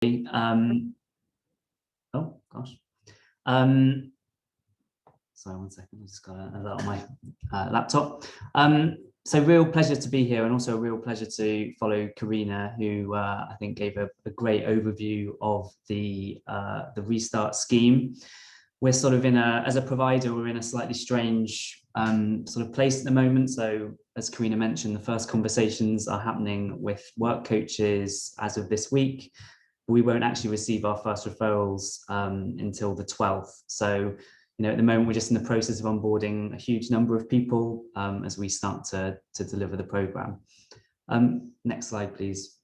Oh gosh. Sorry, 1 second. I just got a lot on my laptop. So real pleasure to be here, and also a real pleasure to follow Karina, who I think gave a great overview of the restart scheme. We're sort of as a provider, we're in a slightly strange sort of place at the moment. So as Karina mentioned, the first conversations are happening with work coaches as of this week. We won't actually receive our first referrals until the 12th. So, at the moment, we're just in the process of onboarding a huge number of people as we start to deliver the program. Next slide, please.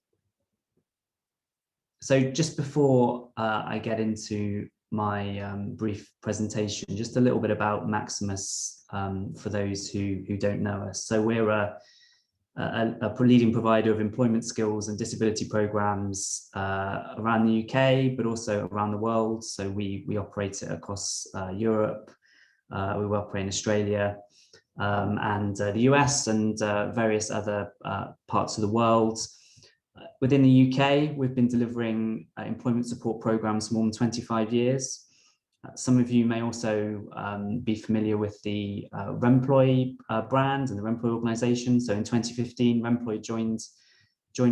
So just before I get into my brief presentation, just a little bit about Maximus for those who don't know us. So we're a leading provider of employment skills and disability programs around the UK, but also around the world. So we operate it across Europe, we operate in Australia and the US and various other parts of the world. Within the UK, we've been delivering employment support programs for more than 25 years. Some of you may also be familiar with the Remploy brand and the Remploy organization. So in 2015, Remploy joined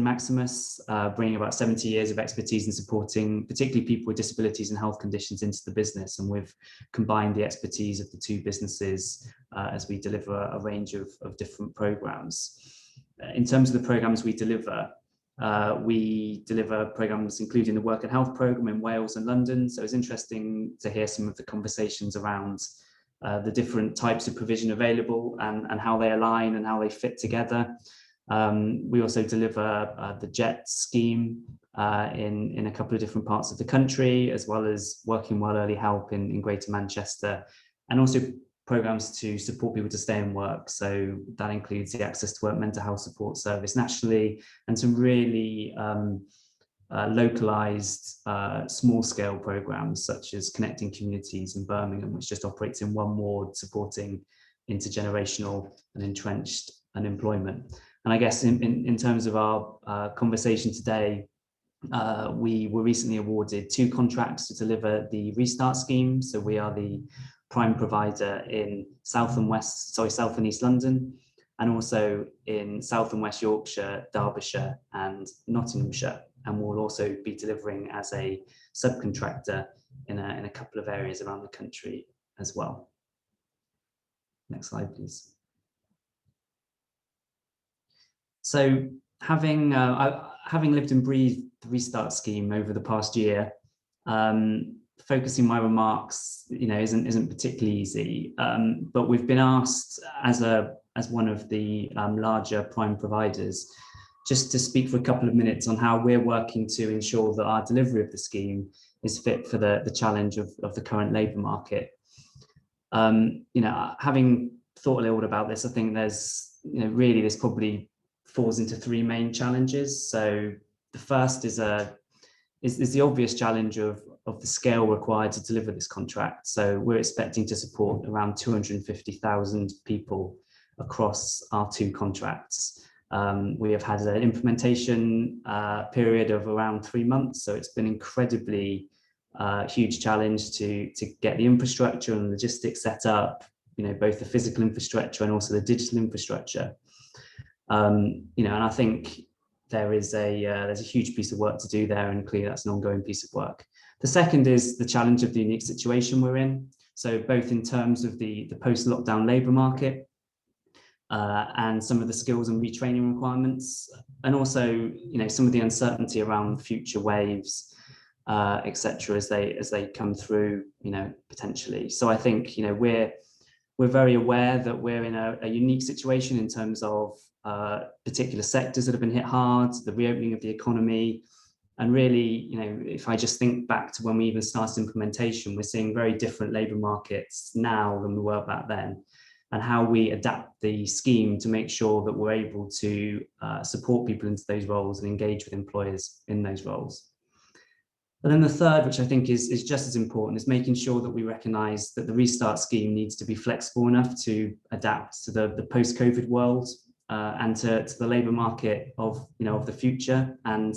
Maximus, bringing about 70 years of expertise in supporting particularly people with disabilities and health conditions into the business. And we've combined the expertise of the two businesses as we deliver a range of different programs. In terms of the programs we deliver programs including the Work and Health program in Wales and London. So it's interesting to hear some of the conversations around the different types of provision available and how they align and how they fit together. We also deliver the JET scheme in a couple of different parts of the country, as well as Working Well Early Help in Greater Manchester, and also programs to support people to stay in work. So that includes the Access to Work Mental Health Support Service nationally, and some really localized small-scale programs such as Connecting Communities in Birmingham, which just operates in one ward, supporting intergenerational and entrenched unemployment. And I guess in terms of our conversation today, we were recently awarded 2 contracts to deliver the Restart scheme. So we are the prime provider in South and East London, and also in South and West Yorkshire, Derbyshire and Nottinghamshire. And we'll also be delivering as a subcontractor in a couple of areas around the country as well. Next slide, please. So having lived and breathed the Restart scheme over the past year, focusing my remarks, isn't particularly easy. But we've been asked as one of the larger prime providers, just to speak for a couple of minutes on how we're working to ensure that our delivery of the scheme is fit for the challenge of the current labour market. Having thought a little bit about this, I think there's, really this probably falls into 3 main challenges. So the first is the obvious challenge of the scale required to deliver this contract. So we're expecting to support around 250,000 people across our 2 contracts. We have had an implementation period of around 3 months, so it's been incredibly huge challenge to get the infrastructure and logistics set up, both the physical infrastructure and also the digital infrastructure. And I think there's a huge piece of work to do there, and clearly that's an ongoing piece of work. The second is the challenge of the unique situation we're in. So both in terms of the post-lockdown labour market and some of the skills and retraining requirements, and also some of the uncertainty around future waves, etc., as they come through, potentially. So I think we're very aware that we're in a unique situation in terms of particular sectors that have been hit hard, the reopening of the economy. And really, if I just think back to when we even started implementation, we're seeing very different labour markets now than we were back then, and how we adapt the scheme to make sure that we're able to support people into those roles and engage with employers in those roles. And then the third, which I think is just as important, is making sure that we recognise that the Restart scheme needs to be flexible enough to adapt to the post-COVID world and to the labour market of the future. And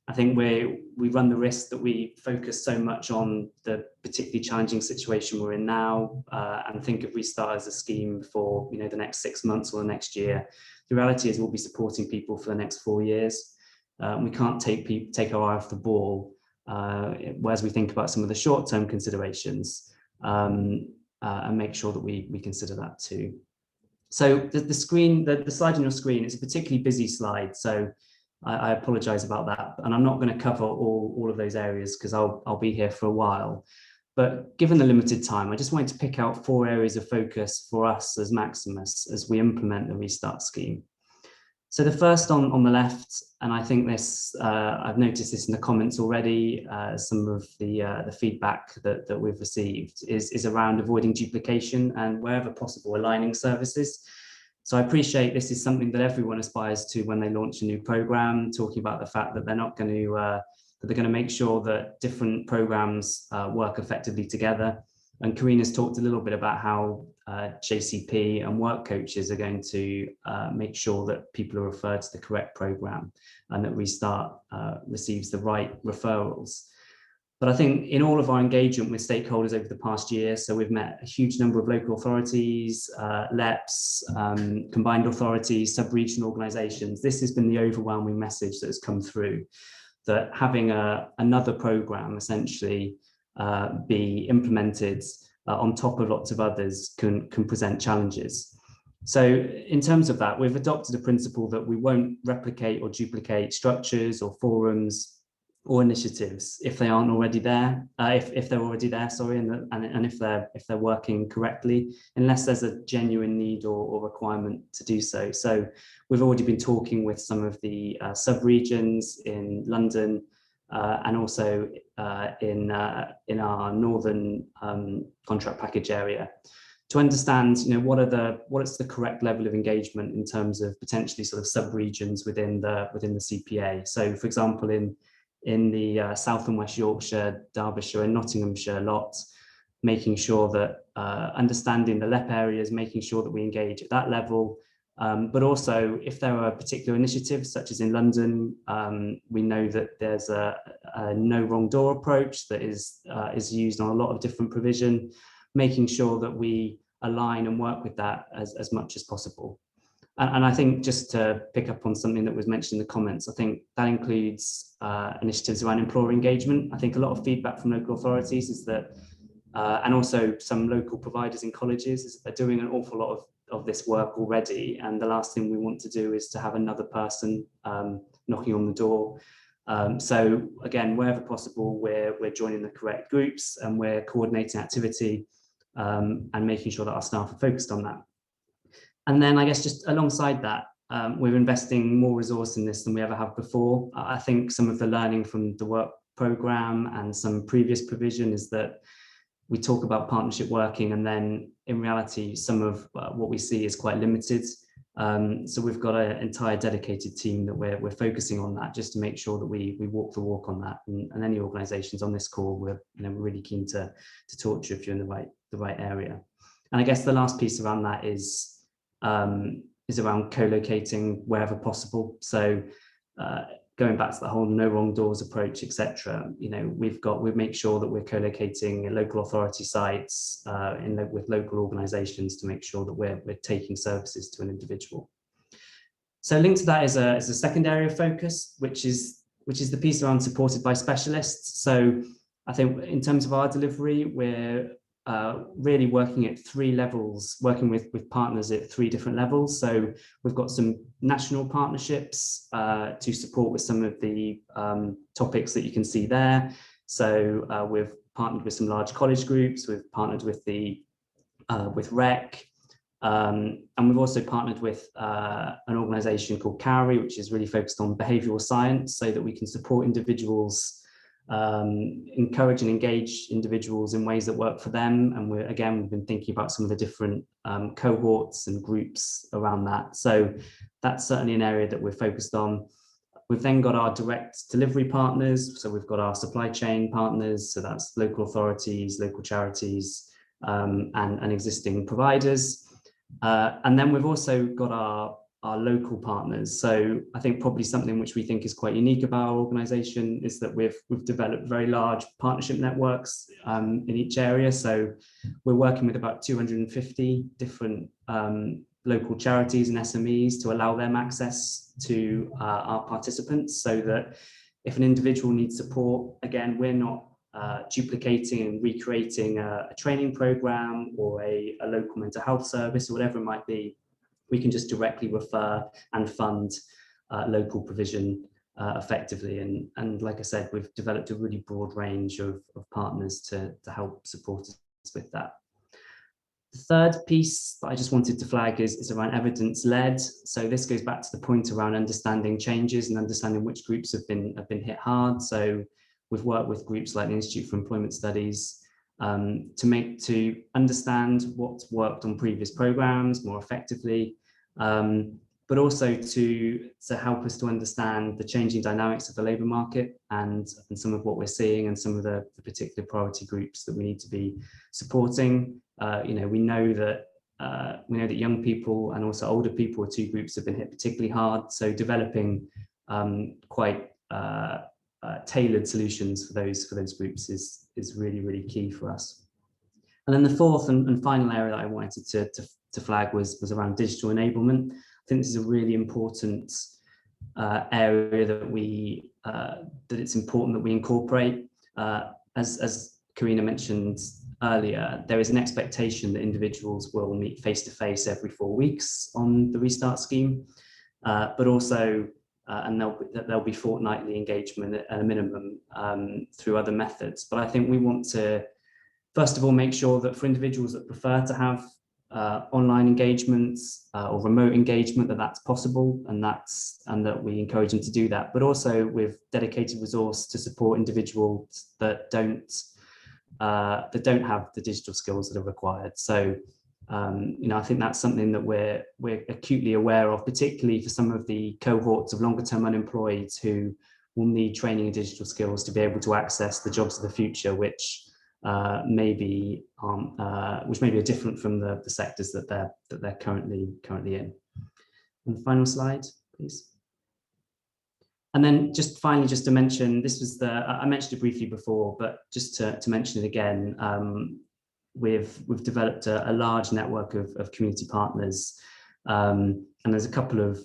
I think we run the risk that we focus so much on the particularly challenging situation we're in now, and think if we start as a scheme for the next 6 months or the next year, the reality is we'll be supporting people for the next 4 years. We can't take our eye off the ball, whereas we think about some of the short-term considerations, and make sure that we consider that too. So the slide on your screen is a particularly busy slide, so I apologize about that, and I'm not going to cover all of those areas because I'll be here for a while. But given the limited time, I just wanted to pick out 4 areas of focus for us as Maximus as we implement the Restart scheme. So the first on the left, and I think this I've noticed this in the comments already, some of the feedback that we've received is around avoiding duplication and wherever possible aligning services. So I appreciate this is something that everyone aspires to when they launch a new program, talking about the fact that they're not going to that they're going to make sure that different programs work effectively together. And Karina's talked a little bit about how JCP and work coaches are going to make sure that people are referred to the correct program and that Restart receives the right referrals. But I think in all of our engagement with stakeholders over the past year, so we've met a huge number of local authorities, LEPs, combined authorities, sub-regional organisations. This has been the overwhelming message that has come through, that having another programme essentially be implemented on top of lots of others can present challenges. So in terms of that, we've adopted a principle that we won't replicate or duplicate structures or forums or initiatives if they aren't already there, if they're already there, sorry, and if they're working correctly, unless there's a genuine need or requirement to do so. So we've already been talking with some of the sub-regions in London and also in our northern contract package area to understand, what's the correct level of engagement in terms of potentially sort of sub-regions within the CPA. So, for example, in the South and West Yorkshire, Derbyshire and Nottinghamshire lot, making sure that understanding the LEP areas, making sure that we engage at that level. But also, if there are particular initiatives, such as in London, we know that there's a no wrong door approach that is used on a lot of different provision, making sure that we align and work with that as much as possible. And I think, just to pick up on something that was mentioned in the comments, I think that includes initiatives around employer engagement. I think a lot of feedback from local authorities is that, and also some local providers in colleges, is that they're doing an awful lot of this work already, and the last thing we want to do is to have another person knocking on the door. So again, wherever possible, we're joining the correct groups and we're coordinating activity and making sure that our staff are focused on that. And then I guess just alongside that, we're investing more resource in this than we ever have before. I think some of the learning from the work programme and some previous provision is that we talk about partnership working, and then in reality, some of what we see is quite limited. So we've got an entire dedicated team that we're focusing on that, just to make sure that we walk the walk on that. And any organisations on this call, we're really keen to talk to you if you're in the right area. And I guess the last piece around that is around co-locating wherever possible. So going back to the whole no wrong doors approach, etc. We've made sure that we're co-locating local authority sites with local organisations to make sure that we're taking services to an individual. So linked to that is a second area of focus, which is the piece around supported by specialists. So I think in terms of our delivery, we're really working at 3 levels, working with partners at 3 different levels. So we've got some national partnerships to support with some of the topics that you can see there. So we've partnered with some large college groups, we've partnered with with REC, and we've also partnered with an organisation called Cowrie, which is really focused on behavioural science, so that we can support individuals, encourage and engage individuals in ways that work for them. And we've been thinking about some of the different cohorts and groups around that. So that's certainly an area that we're focused on. We've then got our direct delivery partners. So we've got our supply chain partners. So that's local authorities, local charities, and existing providers. And then we've also got our our local partners. So I think probably something which we think is quite unique about our organization is that we've developed very large partnership networks in each area. So we're working with about 250 different local charities and SMEs to allow them access to our participants, so that if an individual needs support, again, we're not duplicating and recreating a training program or a local mental health service or whatever it might be. We can just directly refer and fund local provision effectively. And like I said, we've developed a really broad range of partners to help support us with that. The third piece that I just wanted to flag is around evidence-led. So this goes back to the point around understanding changes and understanding which groups have been hit hard. So we've worked with groups like the Institute for Employment Studies to understand what's worked on previous programs more effectively, but also to help us to understand the changing dynamics of the labour market and some of what we're seeing and some of the particular priority groups that we need to be supporting. We know that young people and also older people are two groups that have been hit particularly hard. So developing quite tailored solutions for those groups is really, really key for us. And then the fourth and final area that I wanted to flag was around digital enablement. I think this is a really important area that it's important that we incorporate. As Karina mentioned earlier, there is an expectation that individuals will meet face-to-face every 4 weeks on the Restart scheme, but also and there'll be fortnightly engagement at a minimum through other methods. But I think we want to, first of all, make sure that for individuals that prefer to have online engagements or remote engagement, that's possible, and that we encourage them to do that. But also with dedicated resource to support individuals that don't have the digital skills that are required. So I think that's something that we're acutely aware of, particularly for some of the cohorts of longer term unemployed who will need training in digital skills to be able to access the jobs of the future, which may be different from the sectors that they're currently in. And the final slide, please. And then just finally, just to mention, this was I mentioned it briefly before, but just to mention it again, we've developed a large network of community partners, and there's a couple of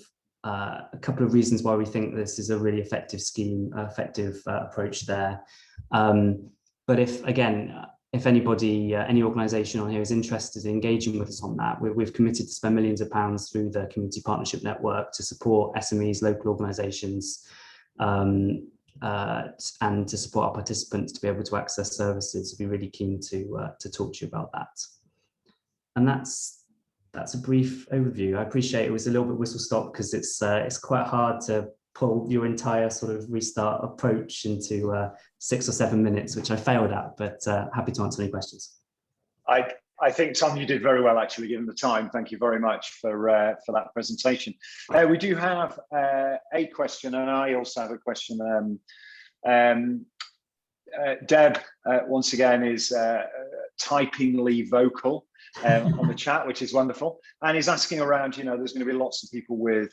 reasons why we think this is a really effective scheme, approach there. But if anybody, any organisation on here is interested in engaging with us on that, we've committed to spend millions of pounds through the community partnership network to support SMEs, local organisations, and to support our participants to be able to access services. We'd be really keen to talk to you about that. And that's a brief overview. I appreciate it was a little bit whistle stop because it's quite hard to pull your entire sort of restart approach into 6 or 7 minutes, which I failed at, but happy to answer any questions. I think, Tom, you did very well, actually, given the time. Thank you very much for that presentation. We do have a question, and I also have a question. Deb, once again, is typingly vocal on the chat, which is wonderful, and is asking around, there's going to be lots of people with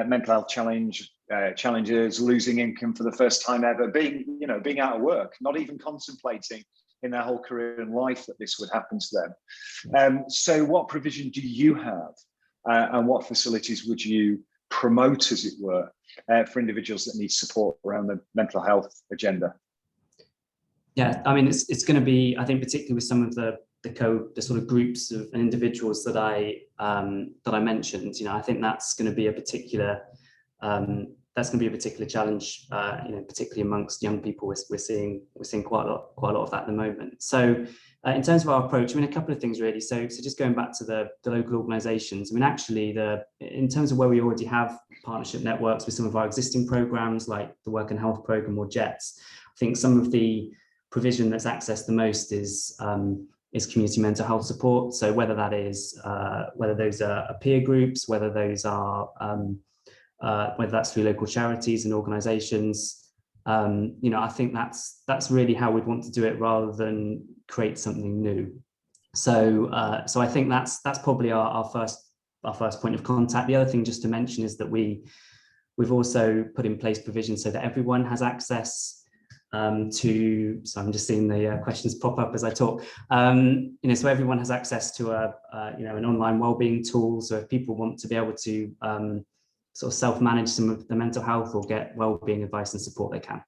mental health challenges, losing income for the first time ever, being out of work, not even contemplating in their whole career and life that this would happen to them. So what provision do you have and what facilities would you promote, as it were, for individuals that need support around the mental health agenda? Yeah, I mean, it's going to be, I think, particularly with some of the sort of groups of individuals that I mentioned, I think that's going to be a particular challenge, particularly amongst young people. We're seeing quite a lot of that at the moment. So in terms of our approach, I mean, a couple of things really. So just going back to the local organisations, I mean, actually, in terms of where we already have partnership networks with some of our existing programmes, like the Work and Health Programme or JETS, I think some of the provision that's accessed the most is community mental health support. So whether that is whether those are peer groups, whether those are whether that's through local charities and organisations, I think that's really how we'd want to do it rather than create something new. So I think that's probably our first our first point of contact. The other thing just to mention is that we've also put in place provisions so that everyone has access to, so I'm just seeing the questions pop up as I talk, so everyone has access to an online wellbeing tool. So if people want to be able to sort of self-manage some of the mental health or get wellbeing advice and support, they can.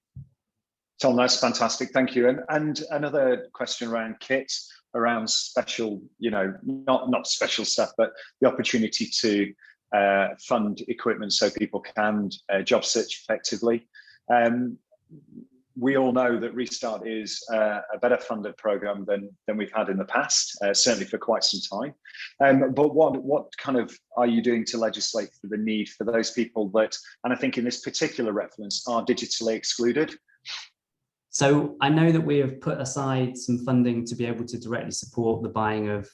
Tom, that's fantastic, thank you. And another question around kits, around special, not special stuff, but the opportunity to fund equipment so people can job search effectively. We all know that Restart is a better funded program than we've had in the past, certainly for quite some time. But what kind of are you doing to legislate for the need for those people that, and I think in this particular reference, are digitally excluded? So I know that we have put aside some funding to be able to directly support the buying of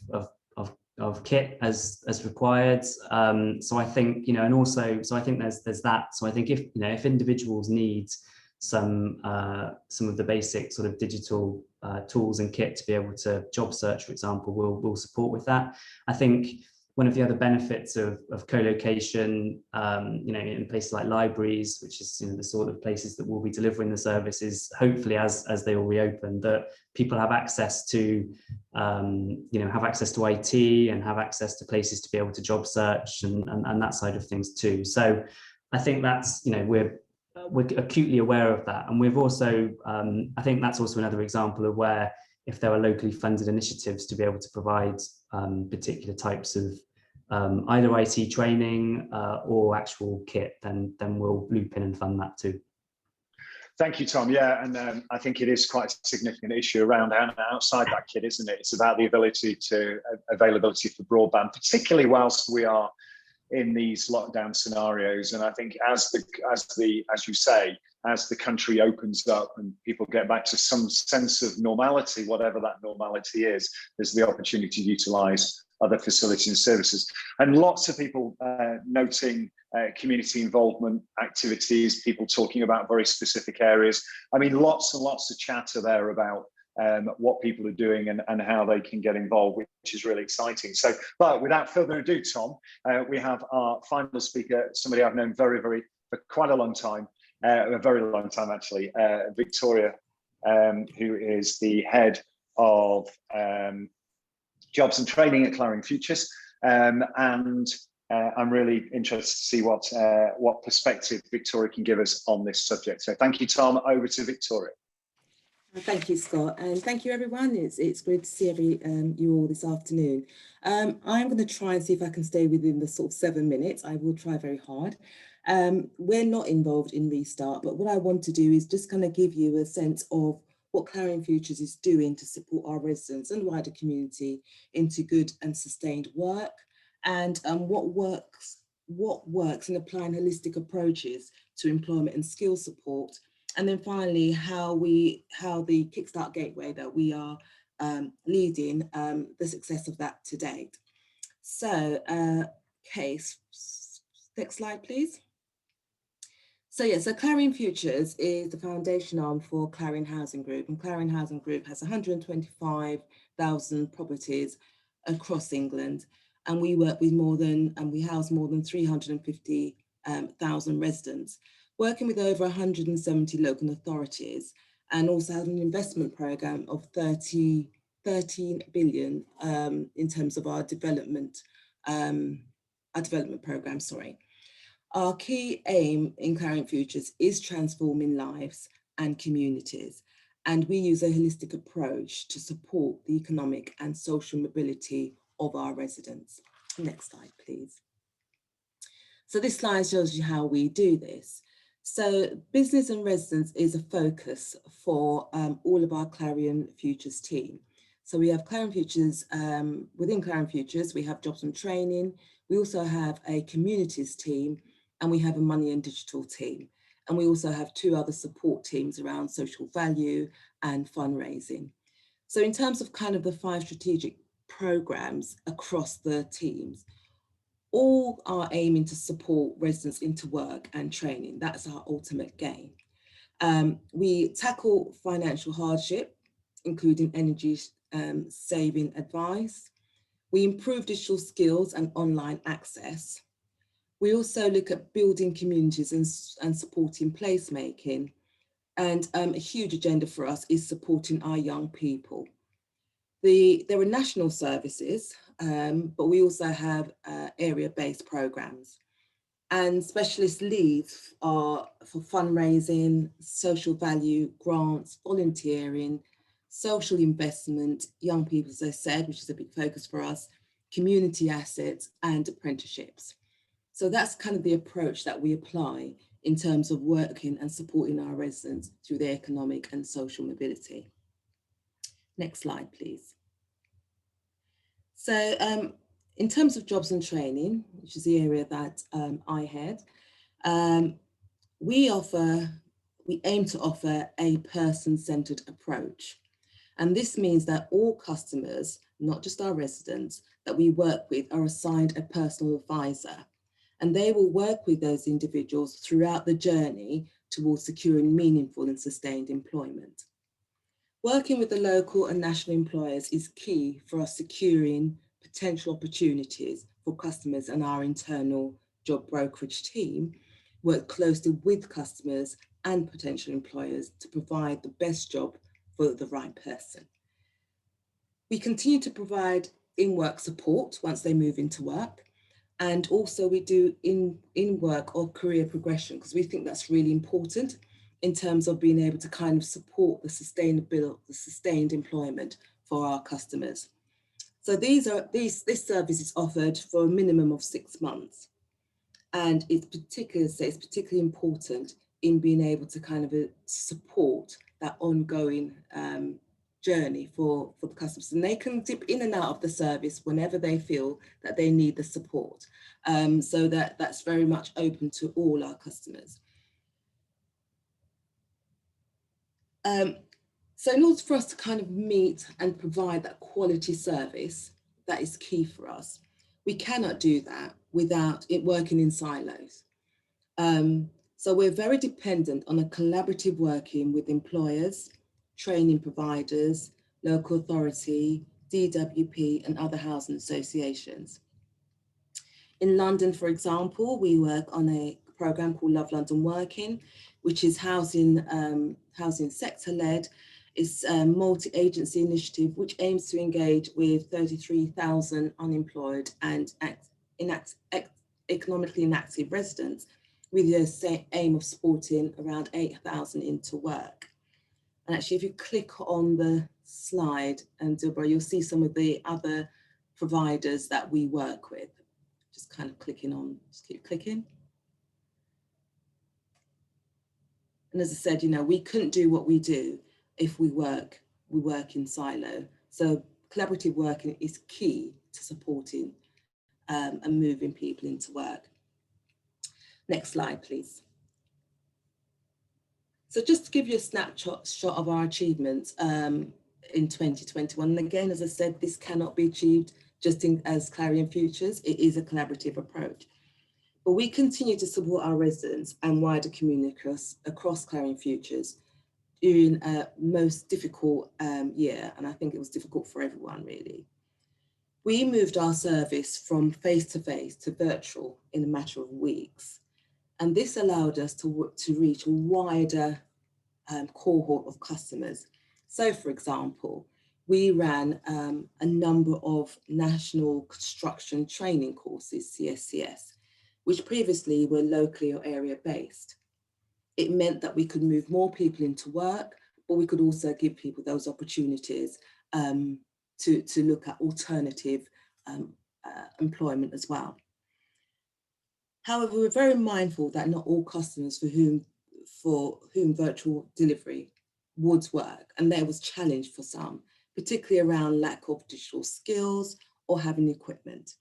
kit as required. So I think, and also, so I think there's that. So I think if individuals need some of the basic sort of digital tools and kit to be able to job search, for example, we'll support with that. I think one of the other benefits of co-location, in places like libraries, which is the sort of places that will be delivering the service, is hopefully as they all reopen, that people have access to IT and have access to places to be able to job search and that side of things too. So I think that's we're acutely aware of that, and we've also I think that's also another example of where if there are locally funded initiatives to be able to provide particular types of either IT training or actual kit, then we'll loop in and fund that too. Thank you, Tom. Yeah, and I think it is quite a significant issue around and outside that kit, isn't it? It's about the availability for broadband, particularly whilst we are in these lockdown scenarios. And I think as you say, as the country opens up and people get back to some sense of normality, whatever that normality is, there's the opportunity to utilise other facilities and services. And lots of people noting community involvement activities, people talking about very specific areas. I mean, lots and lots of chatter there about what people are doing and how they can get involved, which is really exciting. So, but without further ado, Tom, we have our final speaker, somebody I've known for quite a long time, a very long time actually, Victoria, who is the head of Jobs and Training at Clarion Futures, and I'm really interested to see what perspective Victoria can give us on this subject. So thank you, Tom. Over to Victoria. Thank you, Scott, and thank you, everyone. It's great to see you all this afternoon. I'm going to try and see if I can stay within the sort of 7 minutes. I will try very hard. We're not involved in Restart, but what I want to do is just kind of give you a sense of what Clarion Futures is doing to support our residents and wider community into good and sustained work, and what works in applying holistic approaches to employment and skill support. And then finally, how the Kickstart Gateway that we are leading, the success of that to date. So, next slide, please. So yeah, so Clarion Futures is the foundation arm for Clarion Housing Group, and Clarion Housing Group has 125,000 properties across England, and we work with we house more than 350,000 residents, working with over 170 local authorities, and also have an investment program of 13 billion in terms of our development program, sorry. Our key aim in Clarion Futures is transforming lives and communities, and we use a holistic approach to support the economic and social mobility of our residents. Next slide, please. So this slide shows you how we do this. So business and residents is a focus for all of our Clarion Futures team. So we have Clarion Futures, within Clarion Futures, we have Jobs and Training. We also have a communities team, and we have a money and digital team. And we also have 2 other support teams around social value and fundraising. So in terms of kind of the 5 strategic programs across the teams, all are aiming to support residents into work and training. That's our ultimate gain. We tackle financial hardship, including energy saving advice. We improve digital skills and online access. We also look at building communities and supporting placemaking. And a huge agenda for us is supporting our young people. There are national services, but we also have area-based programs. And specialist leads are for fundraising, social value, grants, volunteering, social investment, young people, as I said, which is a big focus for us, community assets, and apprenticeships. So that's kind of the approach that we apply in terms of working and supporting our residents through their economic and social mobility. Next slide, please. So in terms of jobs and training, which is the area that I head, we aim to offer a person-centered approach. And this means that all customers, not just our residents, that we work with are assigned a personal advisor. And they will work with those individuals throughout the journey towards securing meaningful and sustained employment. Working with the local and national employers is key for us securing potential opportunities for customers, and our internal job brokerage team work closely with customers and potential employers to provide the best job for the right person. We continue to provide in-work support once they move into work. And also we do in-work or career progression, because we think that's really important in terms of being able to kind of support the sustained employment for our customers. So this service is offered for a minimum of 6 months. And it's particularly important in being able to kind of support that ongoing journey for the customers. And they can dip in and out of the service whenever they feel that they need the support. So that's very much open to all our customers. So in order for us to kind of meet and provide that quality service, that is key for us. We cannot do that without it working in silos. So we're very dependent on a collaborative working with employers, training providers, local authority, DWP, and other housing associations. In London, for example, we work on a program called Love London Working, which is housing sector-led. It's a multi-agency initiative which aims to engage with 33,000 unemployed and economically inactive residents, with the aim of supporting around 8,000 into work. And actually, if you click on the slide, and Deborah, you'll see some of the other providers that we work with. Just kind of clicking on, just keep clicking. And as I said, you know, we couldn't do what we do if we work in silo. So collaborative working is key to supporting and moving people into work. Next slide, please. So just to give you a snapshot of our achievements in 2021. And again, as I said, this cannot be achieved just as Clarion Futures. It is a collaborative approach. But we continue to support our residents and wider community across Clarion Futures during a most difficult year. And I think it was difficult for everyone, really. We moved our service from face-to-face to virtual in a matter of weeks. And this allowed us to reach a wider cohort of customers. So, for example, we ran a number of national construction training courses, CSCS, which previously were locally or area-based. It meant that we could move more people into work, but we could also give people those opportunities to look at alternative employment as well. However, we're very mindful that not all customers for whom virtual delivery would work, and there was challenge for some, particularly around lack of digital skills or having equipment.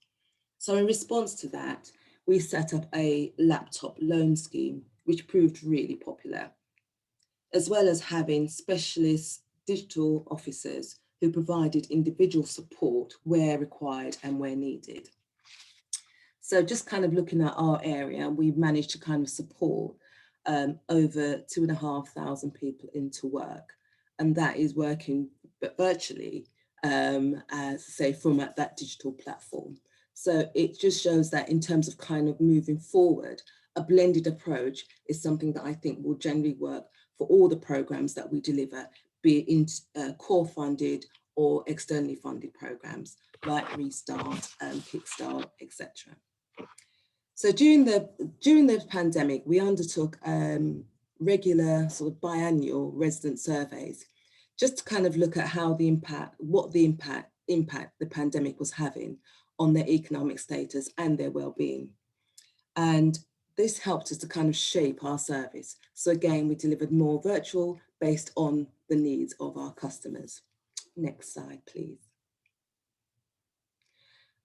So in response to that, we set up a laptop loan scheme, which proved really popular, as well as having specialist digital officers who provided individual support where required and where needed. So just kind of looking at our area, we've managed to kind of support over 2,500 people into work. And that is working virtually as I say, from that digital platform. So it just shows that in terms of kind of moving forward, a blended approach is something that I think will generally work for all the programs that we deliver, be it in core funded or externally funded programs like Restart, Kickstart, etc. So during the pandemic, we undertook regular sort of biannual resident surveys, just to kind of look at how the impact the pandemic was having on their economic status and their well-being. And this helped us to kind of shape our service. So again, we delivered more virtual based on the needs of our customers. Next slide, please.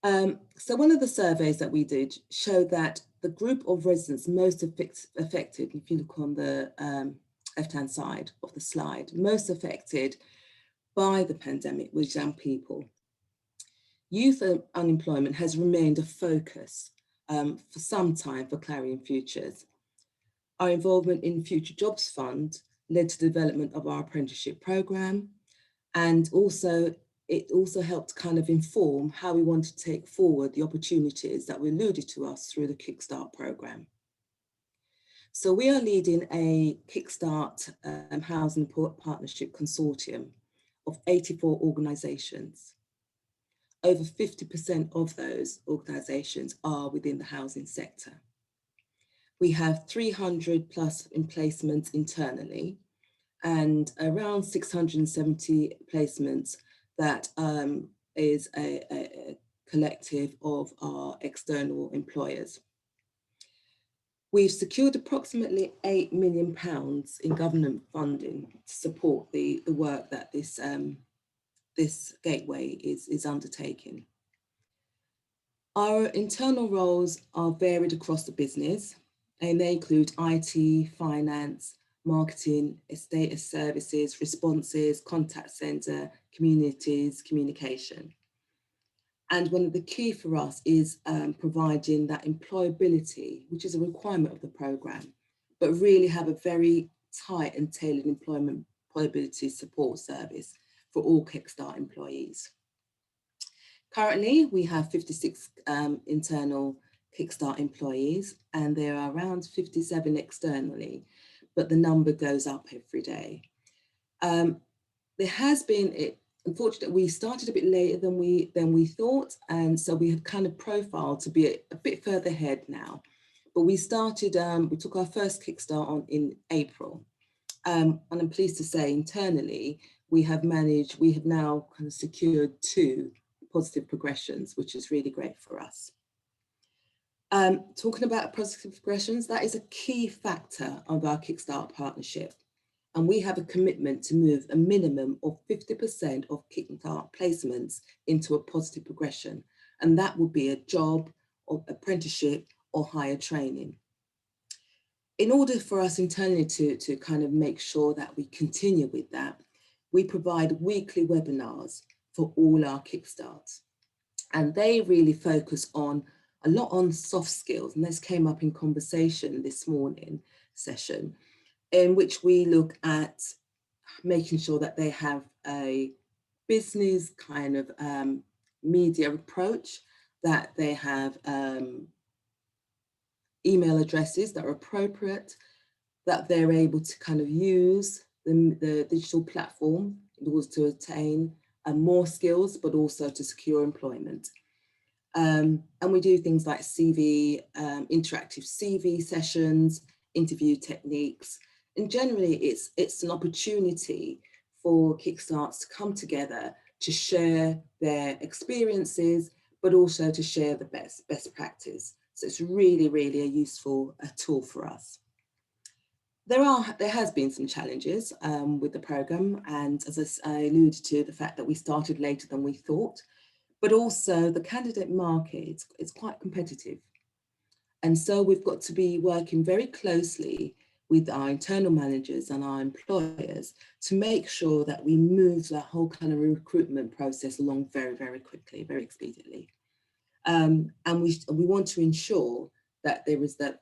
So one of the surveys that we did showed that the group of residents most affected, if you look on the left-hand side of the slide, most affected by the pandemic was young people. Youth unemployment has remained a focus for some time for Clarion Futures. Our involvement in Future Jobs Fund led to the development of our apprenticeship programme, and it also helped kind of inform how we want to take forward the opportunities that were alluded to us through the Kickstart programme. So we are leading a Kickstart Housing Partnership Consortium of 84 organisations. Over 50% of those organisations are within the housing sector. We have 300 plus in placements internally and around 670 placements that is a collective of our external employers. We've secured approximately £8 million in government funding to support the work that this gateway is undertaking. Our internal roles are varied across the business, and they include IT, finance, marketing, estate services, responses, contact centre, communities, communication. And one of the key for us is providing that employability, which is a requirement of the programme, but really have a very tight and tailored employability support service for all Kickstart employees. Currently, we have 56 internal Kickstart employees, and there are around 57 externally, but the number goes up every day. There has been, unfortunately, we started a bit later than we thought, and so we have kind of profiled to be a bit further ahead now. But we started, we took our first Kickstart on in April, and I'm pleased to say internally we have now kind of secured 2 positive progressions, which is really great for us. Talking about positive progressions, that is a key factor of our Kickstart partnership. And we have a commitment to move a minimum of 50% of Kickstart placements into a positive progression. And that would be a job or apprenticeship or higher training. In order for us internally to kind of make sure that we continue with that, we provide weekly webinars for all our Kickstarts. And they really focus a lot on soft skills. And this came up in conversation this morning session, in which we look at making sure that they have a business kind of media approach, that they have email addresses that are appropriate, that they're able to kind of use the digital platform in order to attain more skills, but also to secure employment. And we do things like interactive CV sessions, interview techniques, and generally it's an opportunity for Kickstarts to come together to share their experiences, but also to share the best practice. So it's really, really a useful tool for us. There has been some challenges with the programme, and as I alluded to, the fact that we started later than we thought, but also the candidate market is quite competitive. And so we've got to be working very closely with our internal managers and our employers to make sure that we move that whole kind of recruitment process along very, very quickly, very expediently. And we want to ensure that there is the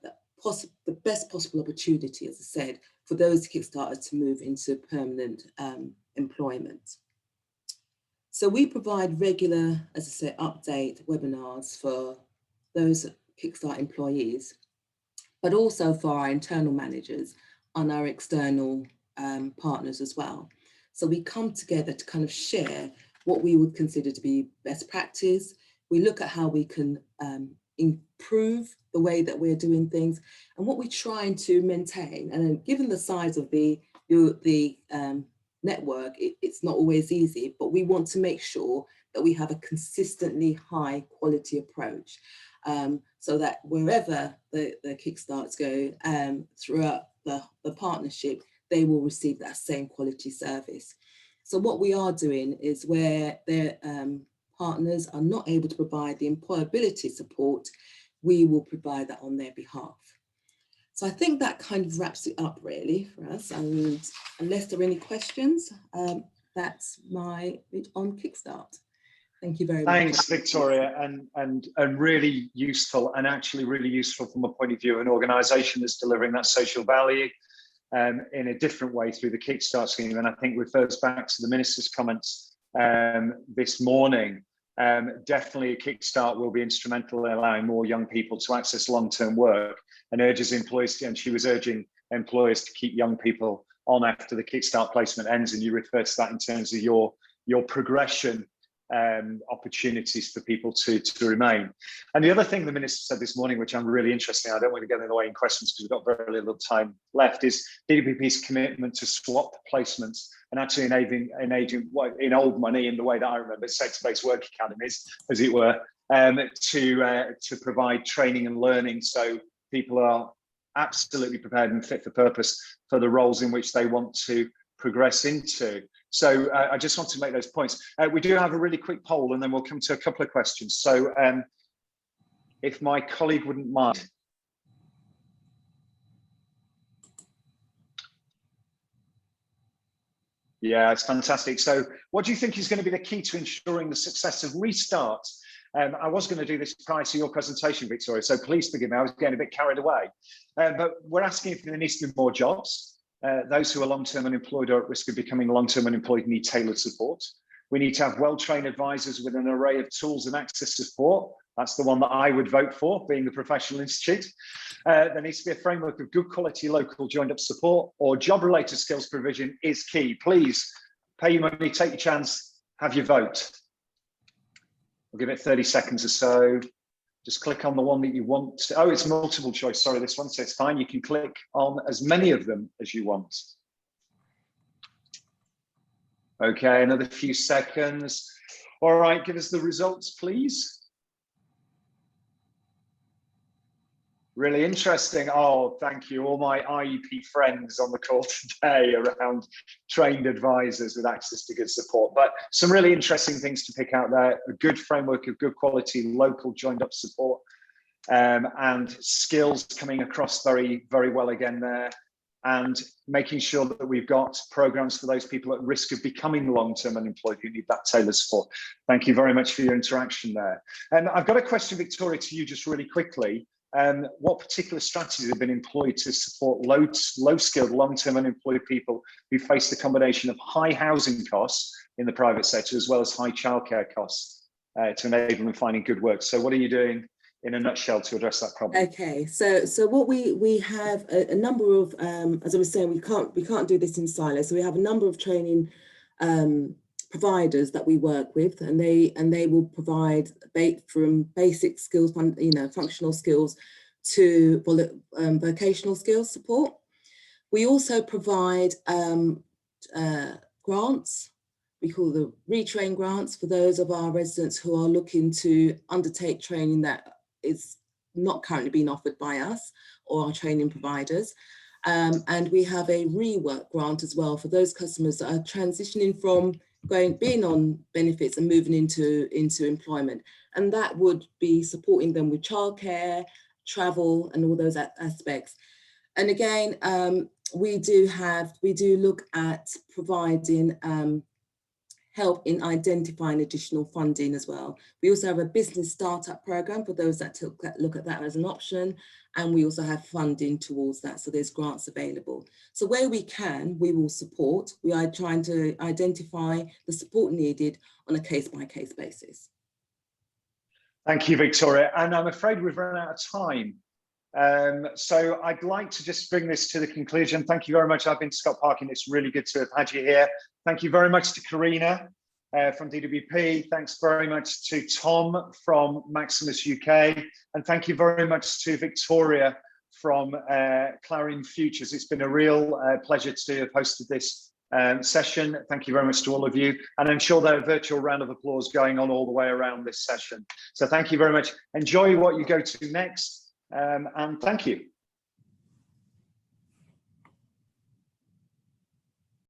best possible opportunity, as I said, for those Kickstarters to move into permanent employment. So we provide regular, as I said, update webinars for those Kickstart employees, but also for our internal managers and our external partners as well. So we come together to kind of share what we would consider to be best practice. We look at how we can improve the way that we're doing things and what we're trying to maintain. And then given the size of the network, it's not always easy, but we want to make sure that we have a consistently high quality approach, so that wherever the Kickstarts go throughout the partnership, they will receive that same quality service. So what we are doing is where their partners are not able to provide the employability support, we will provide that on their behalf. So I think that kind of wraps it up really for us. And unless there are any questions, that's my bit on Kickstart. Thank you very much. Thanks, Victoria, and really useful, and actually really useful from a point of view of an organisation that's delivering that social value in a different way through the Kickstart scheme. And I think refers back to the Minister's comments this morning. Definitely a Kickstart will be instrumental in allowing more young people to access long-term work, and urges employers, and she was urging employers to keep young people on after the Kickstart placement ends. And you refer to that in terms of your progression opportunities for people to remain. And the other thing the Minister said this morning, which I'm really interested in, I don't want to get in the way in questions because we've got very little time left, is DWP's commitment to swap placements and actually enabling in old money, in the way that I remember, sector-based work academies, as it were, to provide training and learning so people are absolutely prepared and fit for purpose for the roles in which they want to progress into. So I just want to make those points. We do have a really quick poll, and then we'll come to a couple of questions. So if my colleague wouldn't mind. Yeah, it's fantastic. So what do you think is going to be the key to ensuring the success of Restart? I was going to do this prior to your presentation, Victoria, so please forgive me, I was getting a bit carried away. But we're asking if there needs to be more jobs. Those who are long-term unemployed or at risk of becoming long-term unemployed need tailored support. We need to have well-trained advisors with an array of tools and access to support. That's the one that I would vote for, being the professional institute. There needs to be a framework of good quality local joined up support, or job-related skills provision is key. Please pay your money, take your chance, have your vote. We'll give it 30 seconds or so. Just click on the one that you want to, oh, it's multiple choice, sorry, this one, so it's fine. You can click on as many of them as you want. Okay, another few seconds. All right, give us the results, please. Really interesting. Oh, thank you. All my IEP friends on the call today around trained advisors with access to good support. But some really interesting things to pick out there. A good framework of good quality local joined up support, and skills coming across very, very well again there. And making sure that we've got programs for those people at risk of becoming long-term unemployed who need that tailored support. Thank you very much for your interaction there. And I've got a question, Victoria, to you just really quickly. What particular strategies have been employed to support low-skilled, long-term unemployed people who face the combination of high housing costs in the private sector as well as high childcare costs to enable them finding good work? So what are you doing in a nutshell to address that problem? Okay, so what we have a number of, as I was saying, we can't do this in silos. So we have a number of training providers that we work with, and they will provide from basic skills, functional skills to vocational skills support. We also provide grants. We call the retrain grants for those of our residents who are looking to undertake training that is not currently being offered by us or our training providers. And we have a rework grant as well for those customers that are transitioning from being on benefits and moving into employment. And that would be supporting them with childcare, travel, and all those aspects. And again, we do look at providing help in identifying additional funding as well. We also have a business startup program for those that look at that as an option. And we also have funding towards that. So there's grants available. So where we can, we will support. We are trying to identify the support needed on a case-by-case basis. Thank you, Victoria. And I'm afraid we've run out of time. So I'd like to just bring this to the conclusion. Thank you very much. I've been Scott Parkin. It's really good to have had you here. Thank you very much to Karina from DWP. Thanks very much to Tom from Maximus UK. And thank you very much to Victoria from Clarion Futures. It's been a real pleasure to have hosted this session. Thank you very much to all of you. And I'm sure there are a virtual round of applause going on all the way around this session. So thank you very much. Enjoy what you go to next. And thank you.